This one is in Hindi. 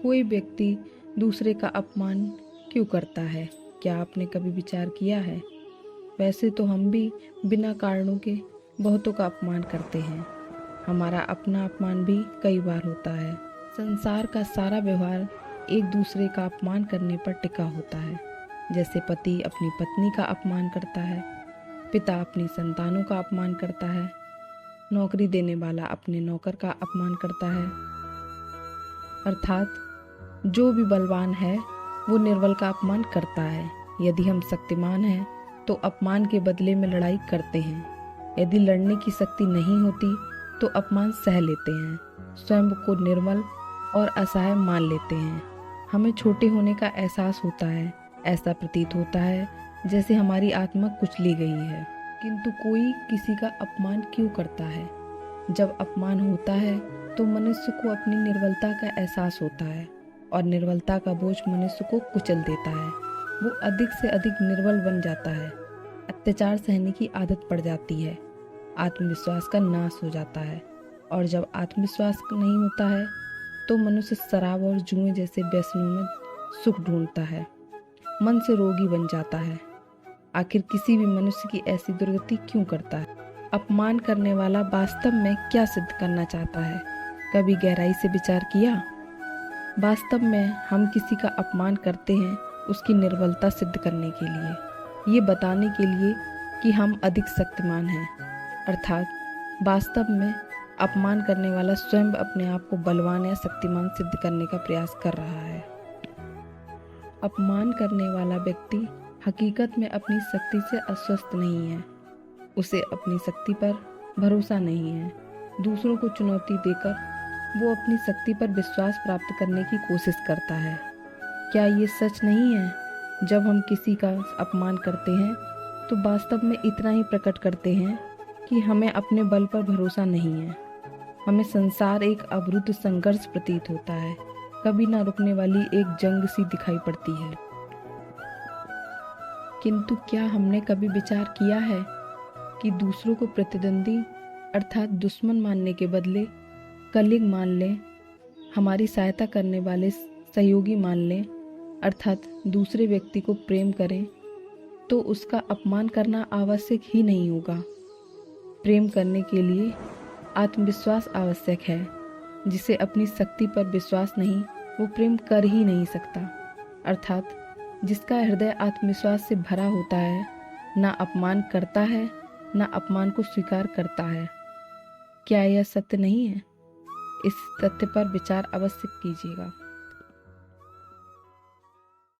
कोई व्यक्ति दूसरे का अपमान क्यों करता है? क्या आपने कभी विचार किया है? वैसे तो हम भी बिना कारणों के बहुतों का अपमान करते हैं। हमारा अपना अपमान भी कई बार होता है। संसार का सारा व्यवहार एक दूसरे का अपमान करने पर टिका होता है। जैसे पति अपनी पत्नी का अपमान करता है, पिता अपनी संतानों का अपमान करता है, नौकरी देने वाला अपने नौकर का अपमान करता है। अर्थात जो भी बलवान है वो निर्बल का अपमान करता है। यदि हम शक्तिमान हैं तो अपमान के बदले में लड़ाई करते हैं। यदि लड़ने की शक्ति नहीं होती तो अपमान सह लेते हैं, स्वयं को निर्बल और असहाय मान लेते हैं। हमें छोटे होने का एहसास होता है। ऐसा प्रतीत होता है जैसे हमारी आत्मा कुचली गई है। किंतु कोई किसी का अपमान क्यों करता है? जब अपमान होता है तो मनुष्य को अपनी निर्बलता का एहसास होता है और निर्बलता का बोझ मनुष्य को कुचल देता है। वो अधिक से अधिक निर्बल बन जाता है। अत्याचार सहने की आदत पड़ जाती है। आत्मविश्वास का नाश हो जाता है और जब आत्मविश्वास नहीं होता है तो मनुष्य शराब और जुए जैसे व्यसनों में सुख ढूंढता है, मन से रोगी बन जाता है। आखिर किसी भी मनुष्य की ऐसी दुर्गति क्यों करता है? अपमान करने वाला वास्तव में क्या सिद्ध करना चाहता है? कभी गहराई से विचार किया? वास्तव में हम किसी का अपमान करते हैं उसकी निर्बलता सिद्ध करने के लिए, ये बताने के लिए कि हम अधिक शक्तिमान हैं। अर्थात वास्तव में अपमान करने वाला स्वयं अपने आप को बलवान या शक्तिमान सिद्ध करने का प्रयास कर रहा है। अपमान करने वाला व्यक्ति हकीकत में अपनी शक्ति से अस्वस्थ नहीं है। उसे अपनी शक्ति पर भरोसा नहीं है। दूसरों को चुनौती देकर वो अपनी शक्ति पर विश्वास प्राप्त करने की कोशिश करता है। क्या ये सच नहीं है? जब हम किसी का अपमान करते हैं तो वास्तव में इतना ही प्रकट करते हैं कि हमें अपने बल पर भरोसा नहीं है। हमें संसार एक अवरुद्ध संघर्ष प्रतीत होता है, कभी ना रुकने वाली एक जंग सी दिखाई पड़ती है। किंतु क्या हमने कभी विचार किया है कि दूसरों को प्रतिद्वंदी अर्थात दुश्मन मानने के बदले कलीग मान लें, हमारी सहायता करने वाले सहयोगी मान लें, अर्थात दूसरे व्यक्ति को प्रेम करें, तो उसका अपमान करना आवश्यक ही नहीं होगा। प्रेम करने के लिए आत्मविश्वास आवश्यक है। जिसे अपनी शक्ति पर विश्वास नहीं, वो प्रेम कर ही नहीं सकता। अर्थात जिसका हृदय आत्मविश्वास से भरा होता है, ना अपमान करता है, ना अपमान को स्वीकार करता है। क्या यह सत्य नहीं है? इस तथ्य पर विचार अवश्य कीजिएगा।